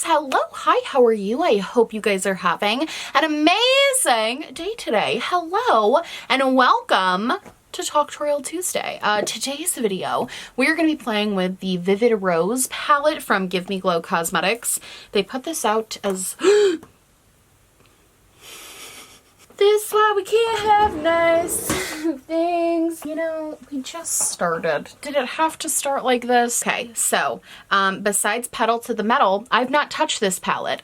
Hello, hi, how are you? I hope you guys are having an amazing day today. Hello and welcome to Talktorial Tuesday. Today's video, we're going to be playing with the Vivid Rose palette from Give Me Glow Cosmetics. They put this out as this is why we can't have nice things. You know, we just started. Did it have to start like this? Okay, so besides Pedal to the Metal, I've not touched this palette.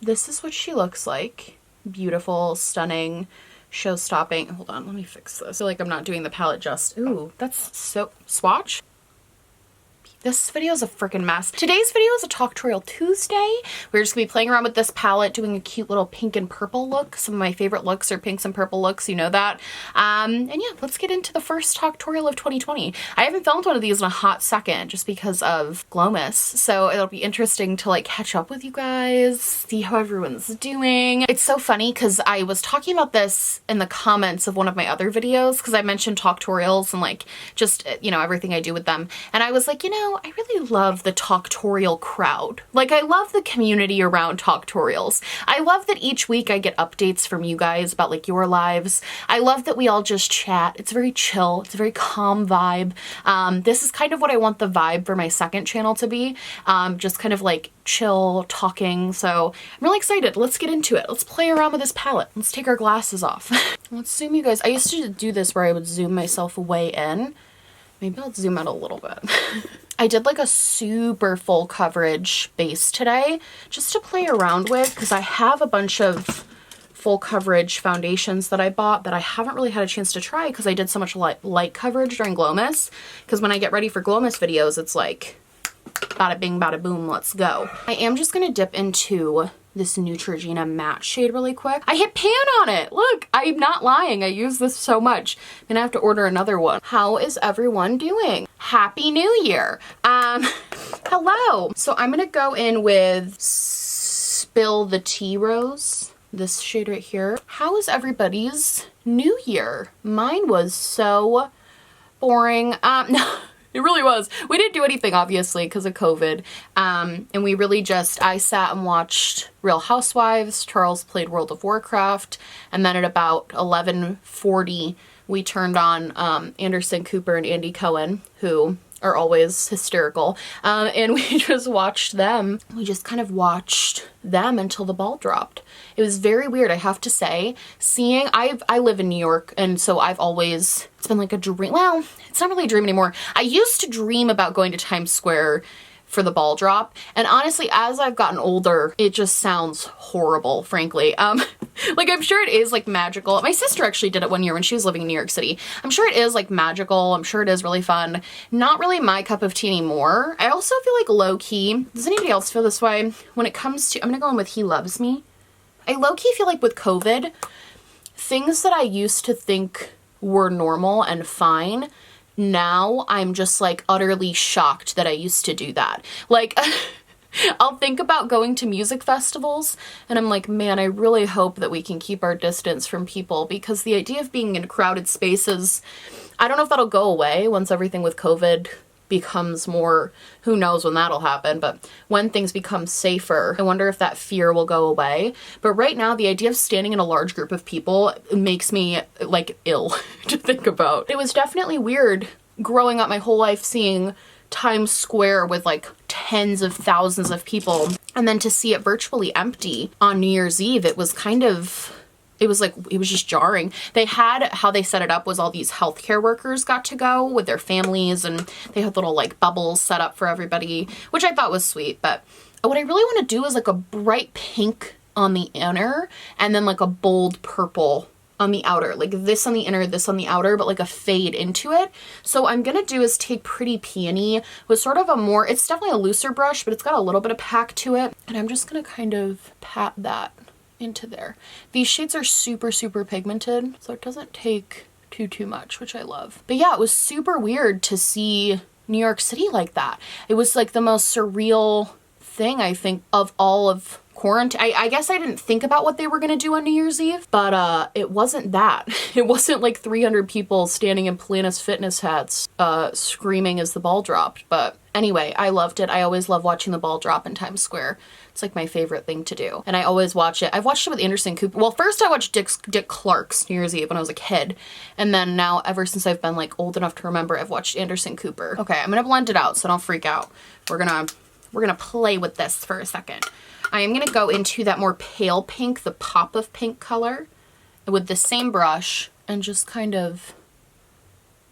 This is what she looks like. Beautiful, stunning, show-stopping. Hold on, let me fix this. I feel like I'm not doing the palette just. Ooh, that's so... Swatch? This video is a freaking mess. Today's video is a Talktorial Tuesday. We're just gonna be playing around with this palette, doing a cute little pink and purple look. Some of my favorite looks are pinks and purple looks, you know that. And yeah, let's get into the first Talktorial of 2020. I haven't filmed one of these in a hot second just because of Glowmas. So it'll be interesting to like catch up with you guys, see how everyone's doing. It's so funny because I was talking about this in the comments of one of my other videos because I mentioned Talktorials and like just, you know, everything I do with them. And I was like, you know, I really love the Talktorial crowd. Like, I love the community around Talktorials. I love that each week I get updates from you guys about like your lives. I love that we all just chat. It's very chill. It's a very calm vibe. This is kind of what I want the vibe for my second channel to be. Just kind of like chill talking. So I'm really excited. Let's get into it. Let's play around with this palette. Let's take our glasses off. Let's zoom you guys. I used to do this where I would zoom myself way in. Maybe I'll zoom out a little bit. I did like a super full coverage base today just to play around with because I have a bunch of full coverage foundations that I bought that I haven't really had a chance to try because I did so much light coverage during Glowmas. Because when I get ready for Glowmas videos, it's like bada bing, bada boom, let's go. I am just going to dip into this Neutrogena matte shade really quick. I hit pan on it. Look, I'm not lying. I use this so much. I'm gonna have to order another one. How is everyone doing? Happy New Year. Hello. So I'm gonna go in with Spill the Tea Rose, this shade right here. How is everybody's New Year? Mine was so boring. No. It really was. We didn't do anything, obviously, because of COVID. And we really just, I sat and watched Real Housewives. Charles played World of Warcraft. And then at about 11:40, we turned on Anderson Cooper and Andy Cohen, who are always hysterical. And we just watched them. We just kind of watched them until the ball dropped. It was very weird, I have to say. Seeing, I live in New York, and so I've always, it's been like a dream. Well, it's not really a dream anymore. I used to dream about going to Times Square for the ball drop, and honestly, as I've gotten older, it just sounds horrible, frankly. Like, I'm sure it is like magical. My sister actually did it one year when she was living in New York City. I'm sure it is like magical. I'm sure it is really fun. Not really my cup of tea anymore. I also feel like low-key, does anybody else feel this way? When it comes to, I'm gonna go in with He Loves Me. I low-key feel like with COVID, things that I used to think were normal and fine, now I'm just like utterly shocked that I used to do that. Like, I'll think about going to music festivals and I'm like, man, I really hope that we can keep our distance from people because the idea of being in crowded spaces, I don't know if that'll go away once everything with COVID becomes more, who knows when that'll happen, but when things become safer, I wonder if that fear will go away. But right now, the idea of standing in a large group of people makes me like ill to think about. It was definitely weird growing up my whole life seeing Times Square with like tens of thousands of people and then to see it virtually empty on New Year's Eve, it was kind of, it was like, it was just jarring. They had, how they set it up was all these healthcare workers got to go with their families and they had little like bubbles set up for everybody, which I thought was sweet. But what I really want to do is like a bright pink on the inner and then like a bold purple on the outer, like this on the inner, this on the outer, but like a fade into it. So I'm gonna do is take Pretty Peony with sort of a more, it's definitely a looser brush, but it's got a little bit of pack to it. And I'm just gonna kind of pat that into there. These shades are super, super pigmented, so it doesn't take too much, which I love. But yeah, it was super weird to see New York City like that. It was like the most surreal thing, I think, of all of quarantine. I guess I didn't think about what they were gonna do on New Year's Eve, but it wasn't that. It wasn't like 300 people standing in Planet Fitness hats screaming as the ball dropped. But anyway, I loved it. I always love watching the ball drop in Times Square. It's like my favorite thing to do. And I always watch it. I've watched it with Anderson Cooper. Well, first I watched Dick Clark's New Year's Eve when I was a kid. And then now, ever since I've been like old enough to remember, I've watched Anderson Cooper. Okay, I'm gonna blend it out so don't freak out. We're gonna play with this for a second. I am gonna go into that more pale pink, the pop of pink color, with the same brush and just kind of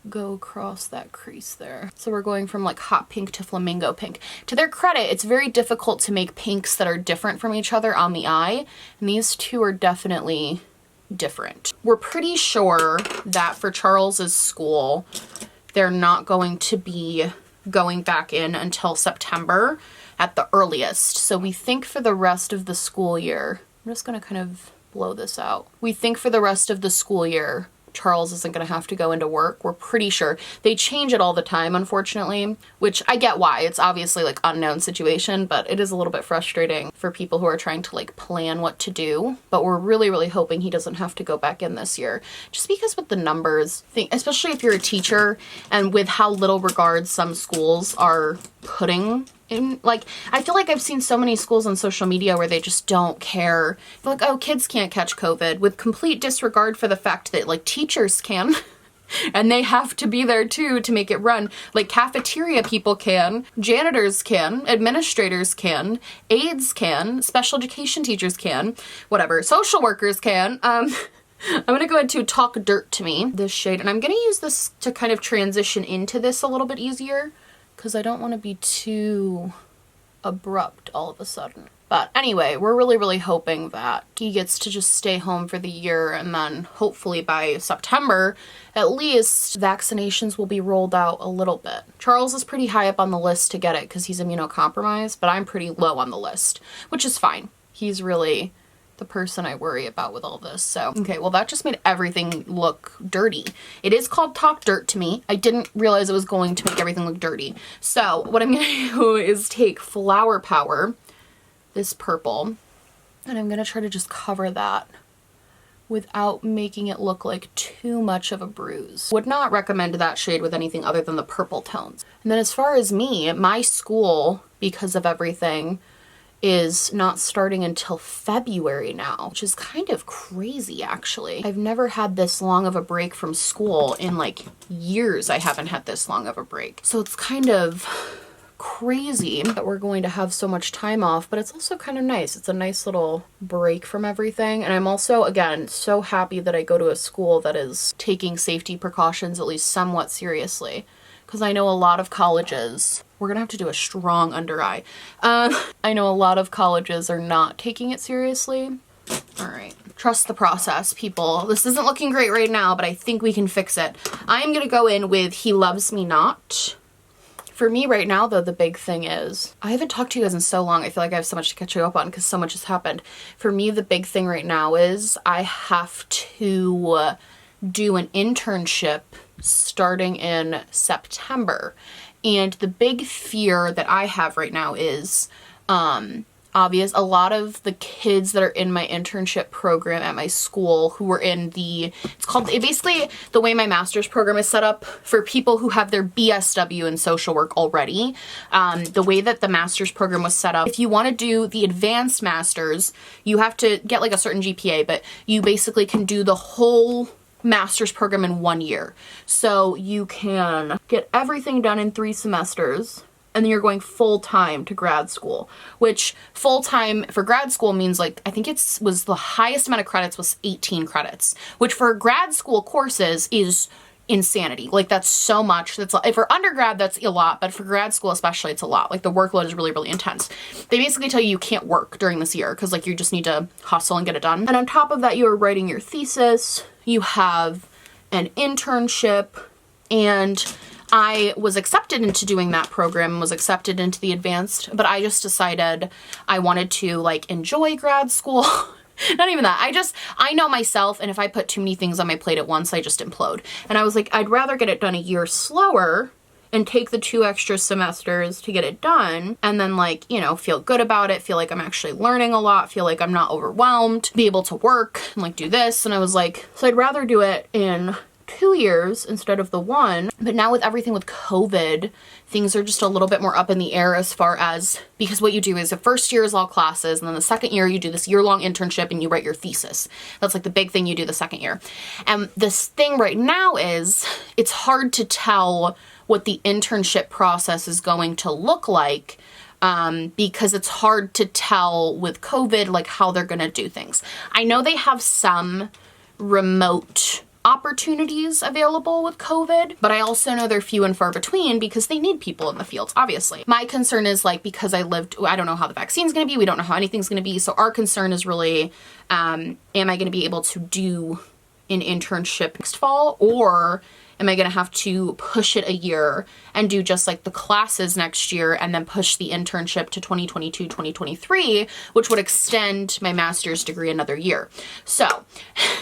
go across that crease there. So we're going from like hot pink to flamingo pink. To their credit, it's very difficult to make pinks that are different from each other on the eye, and these two are definitely different. We're pretty sure that for Charles's school, they're not going to be going back in until September at the earliest. So we think for the rest of the school year, I'm just gonna kind of blow this out. We think for the rest of the school year, Charles isn't going to have to go into work. We're pretty sure. They change it all the time, unfortunately, which I get why. It's obviously like unknown situation, but it is a little bit frustrating for people who are trying to like plan what to do. But we're really, really hoping he doesn't have to go back in this year. Just because with the numbers, especially if you're a teacher and with how little regard some schools are putting in, like, I feel like I've seen so many schools on social media where they just don't care. They're like, oh, kids can't catch COVID, with complete disregard for the fact that like teachers can. And they have to be there too to make it run. Like cafeteria people can, janitors can, administrators can, aides can, special education teachers can, whatever, social workers can. I'm gonna go into Talk Dirt to Me, this shade, and I'm gonna use this to kind of transition into this a little bit easier, because I don't want to be too abrupt all of a sudden. But anyway, we're really, really hoping that he gets to just stay home for the year, and then hopefully by September, at least, vaccinations will be rolled out a little bit. Charles is pretty high up on the list to get it because he's immunocompromised, but I'm pretty low on the list, which is fine. He's really the person I worry about with all this. So, okay, well that just made everything look dirty. It is called Talk Dirt to Me. I didn't realize it was going to make everything look dirty. So what I'm gonna do is take Flower Power, this purple, and I'm gonna try to just cover that without making it look like too much of a bruise. Would not recommend that shade with anything other than the purple tones. And then as far as me, my school, because of everything, is not starting until February now, which is kind of crazy actually. I've never had this long of a break from school in like years. I haven't had this long of a break. So it's kind of crazy that we're going to have so much time off, but it's also kind of nice. It's a nice little break from everything. And I'm also, again, so happy that I go to a school that is taking safety precautions at least somewhat seriously. Because I know a lot of colleges, we're gonna have to do a strong under eye. I know a lot of colleges are not taking it seriously. All right, trust the process, people. This isn't looking great right now, but I think we can fix it. I am gonna go in with He Loves Me Not. For me right now, though, the big thing is, I haven't talked to you guys in so long. I feel like I have so much to catch you up on because so much has happened. For me, the big thing right now is I have to do an internship starting in September. And the big fear that I have right now is obvious. A lot of the kids that are in my internship program at my school who were in basically the way my master's program is set up for people who have their BSW in social work already. The way that the master's program was set up, if you want to do the advanced masters, you have to get like a certain GPA, but you basically can do the whole master's program in 1 year. So you can get everything done in 3 semesters, and then you're going full-time to grad school, which full-time for grad school means like, I think was the highest amount of credits was 18 credits, which for grad school courses is insanity. Like that's so much. That's for undergrad, that's a lot, but for grad school especially, it's a lot. Like the workload is really, really intense. They basically tell you can't work during this year because like you just need to hustle and get it done. And on top of that, you are writing your thesis, you have an internship, and I was accepted into doing that program, was accepted into the advanced, but I just decided I wanted to like enjoy grad school. Not even that. I know myself, and if I put too many things on my plate at once, I just implode. And I was like, I'd rather get it done a year slower and take the 2 extra semesters to get it done, and then like, you know, feel good about it, feel like I'm actually learning a lot, feel like I'm not overwhelmed, be able to work and like do this. And I was like, so I'd rather do it in 2 years instead of the 1. But now with everything with COVID, things are just a little bit more up in the air as far as, because what you do is the first year is all classes, and then the second year you do this year-long internship and you write your thesis. That's like the big thing you do the second year. And this thing right now is, it's hard to tell what the internship process is going to look like, because it's hard to tell with COVID, like how they're going to do things. I know they have some remote opportunities available with COVID, but I also know they're few and far between because they need people in the fields, obviously. My concern is like, because I don't know how the vaccine's going to be. We don't know how anything's going to be. So our concern is really, am I going to be able to do an internship next fall, or am I going to have to push it a year and do just like the classes next year and then push the internship to 2022, 2023, which would extend my master's degree another year. So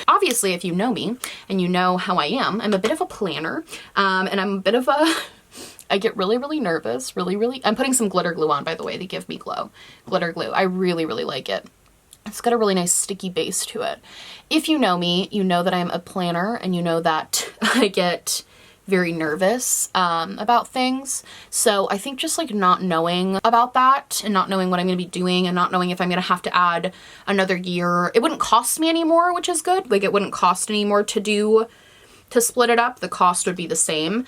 obviously, if you know me and you know how I am, I'm a bit of a planner, and I'm a bit of a, I get really, really nervous, I'm putting some glitter glue on, by the way. They give me glitter glue. I really, really like it. It's got a really nice sticky base to it. If you know me, you know that I'm a planner, and you know that I get very nervous about things. So I think just like not knowing about that and not knowing what I'm going to be doing and not knowing if I'm going to have to add another year, it wouldn't cost me anymore, which is good. Like it wouldn't cost anymore to split it up. The cost would be the same,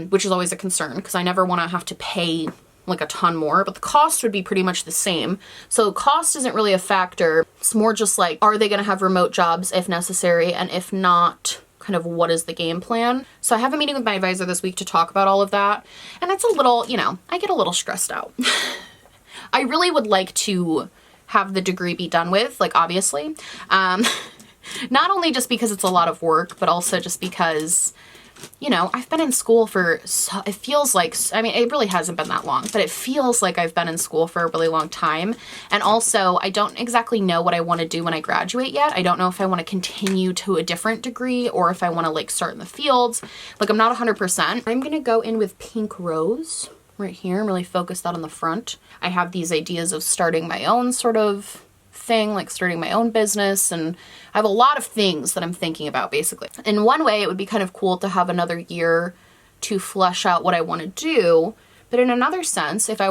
which is always a concern because I never want to have to pay like a ton more, but the cost would be pretty much the same. So cost isn't really a factor. It's more just like, are they going to have remote jobs if necessary? And if not, kind of what is the game plan? So I have a meeting with my advisor this week to talk about all of that. And it's a little, you know, I get a little stressed out. I really would like to have the degree be done with, like obviously. Not only just because it's a lot of work, but also just because, you know, I've been in school for, it feels like, I mean, it really hasn't been that long, but it feels like I've been in school for a really long time. And also, I don't exactly know what I want to do when I graduate yet. I don't know if I want to continue to a different degree or if I want to like start in the fields. Like I'm not 100%. I'm going to go in with pink rose right here. I'm really focused that on the front. I have these ideas of starting my own sort of thing, like starting my own business, and I have a lot of things that I'm thinking about basically. In one way, it would be kind of cool to have another year to flesh out what I want to do, but in another sense, if I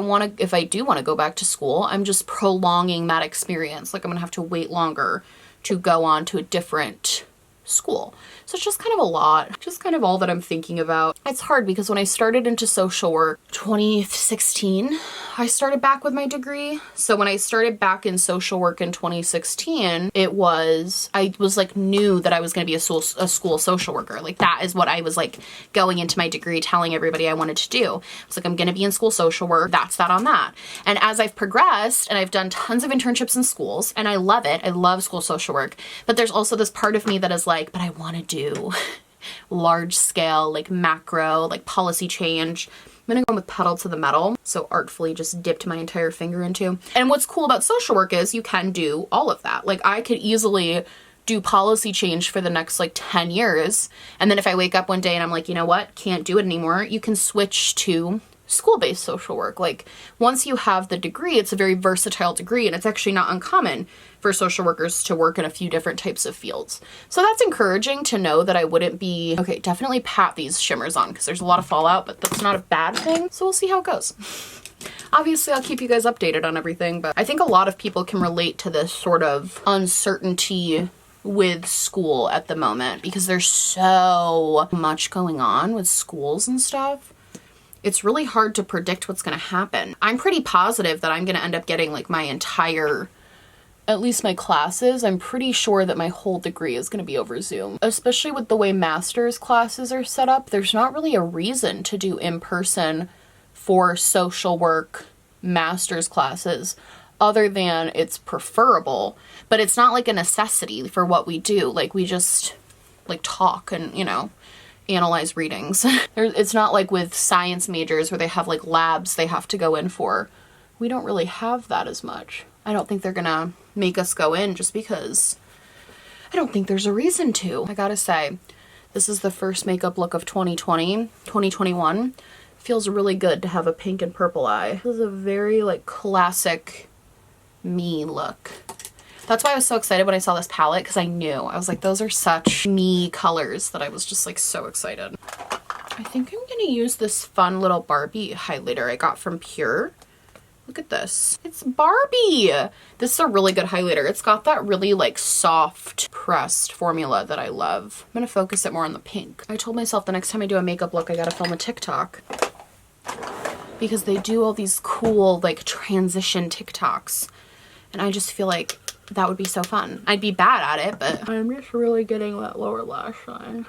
do want to go back to school, I'm just prolonging that experience. Like I'm gonna have to wait longer to go on to a different school. So it's just kind of a lot, just kind of all that I'm thinking about. It's hard because when I started into social work 2016, I started back with my degree. So when I started back in social work in 2016, I was like knew that I was going to be a school social worker. Like that is what I was like going into my degree telling everybody I wanted to do. It's like, I'm going to be in school social work. That's that on that. And as I've progressed and I've done tons of internships in schools and I love it. I love school social work, but there's also this part of me that is like, but I want to do large scale, like macro, like policy change. I'm gonna go with pedal to the metal. So artfully just dipped my entire finger into. And what's cool about social work is you can do all of that. Like I could easily do policy change for the next like 10 years. And then if I wake up one day and I'm like, you know what, can't do it anymore, you can switch to school-based social work. Like once you have the degree, it's a very versatile degree, and it's actually not uncommon for social workers to work in a few different types of fields. So that's encouraging to know that I wouldn't be, okay, definitely pat these shimmers on because there's a lot of fallout, but that's not a bad thing. So we'll see how it goes. Obviously, I'll keep you guys updated on everything, but I think a lot of people can relate to this sort of uncertainty with school at the moment because there's so much going on with schools and stuff. It's really hard to predict what's going to happen. I'm pretty positive that I'm going to end up getting like my entire, at least my classes. I'm pretty sure that my whole degree is going to be over Zoom, especially with the way master's classes are set up. There's not really a reason to do in person for social work master's classes other than it's preferable, but it's not like a necessity for what we do. Like we just like talk and, you know, analyze readings. It's not like with science majors where they have like labs they have to go in for. We don't really have that as much. I don't think they're gonna make us go in just because I don't think there's a reason to. I gotta say, this is the first makeup look of 2020. 2021 feels really good to have a pink and purple eye. This is a very like classic me look. That's why I was so excited when I saw this palette, because I knew. I was like, those are such me colors that I was just like so excited. I think I'm gonna use this fun little Barbie highlighter I got from Pure. Look at this. It's Barbie. This is a really good highlighter. It's got that really like soft pressed formula that I love. I'm gonna focus it more on the pink. I told myself the next time I do a makeup look, I gotta film a TikTok, because they do all these cool like transition TikToks. And I just feel like that would be so fun. I'd be bad at it, but I'm just really getting that lower lash line.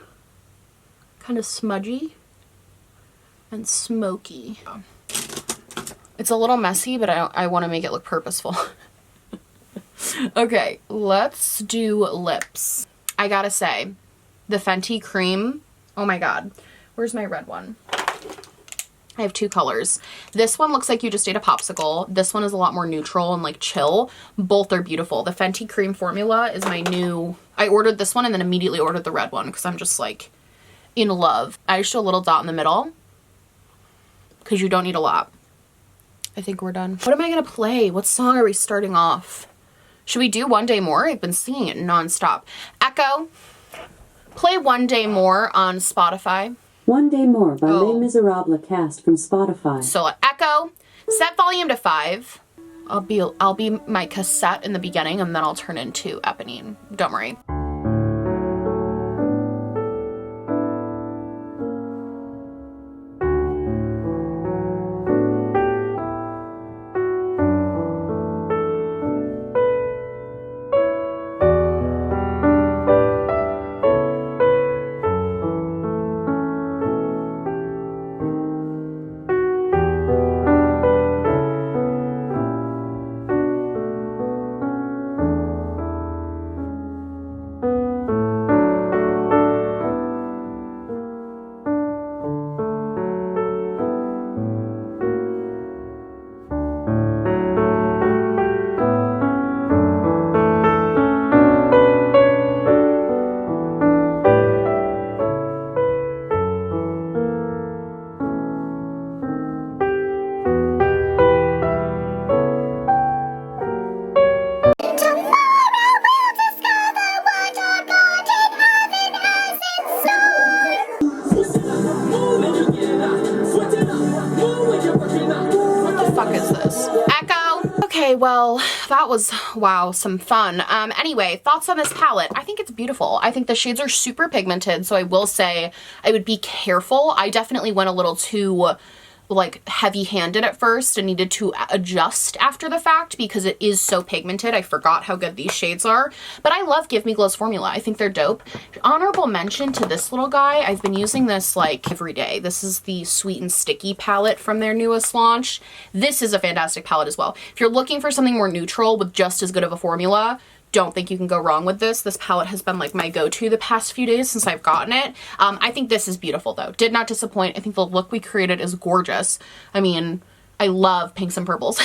Kind of smudgy and smoky. It's a little messy, but I want to make it look purposeful. Okay, let's do lips. I gotta say, the Fenty Cream, oh my god. Where's my red one? I have two colors. This one looks like you just ate a popsicle. This one is a lot more neutral and like chill. Both are beautiful. The Fenty Cream formula is my new... I ordered this one and then immediately ordered the red one because I'm just like in love. I just do a little dot in the middle because you don't need a lot. I think we're done. What am I gonna play? What song are we starting off? Should we do One Day More? I've been singing it nonstop. Echo, play One Day More on Spotify. One Day More by Les Miserables cast from Spotify. So Echo, set volume to 5. I'll be my cassette in the beginning and then I'll turn into Eponine. Don't worry. Well, that was, wow, some fun. Anyway, thoughts on this palette. I think it's beautiful. I think the shades are super pigmented, so I will say I would be careful. I definitely went a little too like heavy-handed at first and needed to adjust after the fact because it is so pigmented. I forgot how good these shades are, but I love Give Me Glow's formula. I think they're dope. Honorable mention to this little guy. I've been using this like every day. This is the Sweet and Sticky palette from their newest launch. This is a fantastic palette as well. If you're looking for something more neutral with just as good of a formula, don't think you can go wrong with this. This palette has been like my go-to the past few days since I've gotten it. I think this is beautiful though. Did not disappoint. I think the look we created is gorgeous. I mean, I love pinks and purples.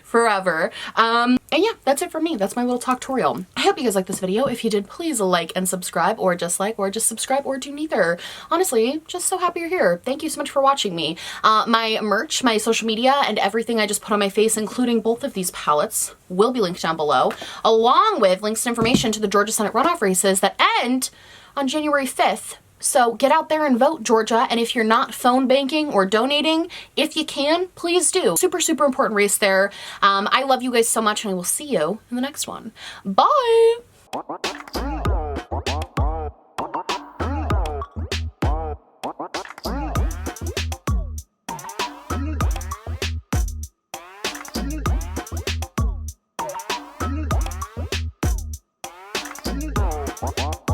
Forever. And yeah, that's it for me. That's my little Talktorial. I hope you guys liked this video. If you did, please like and subscribe, or just like, or just subscribe, or do neither. Honestly, just so happy you're here. Thank you so much for watching me. My merch, my social media, and everything I just put on my face, including both of these palettes, will be linked down below, along with links and information to the Georgia Senate runoff races that end on January 5th. So get out there and vote, Georgia. And if you're not phone banking or donating, if you can, please do. Super, super important race there. I love you guys so much, and I will see you in the next one. Bye! What?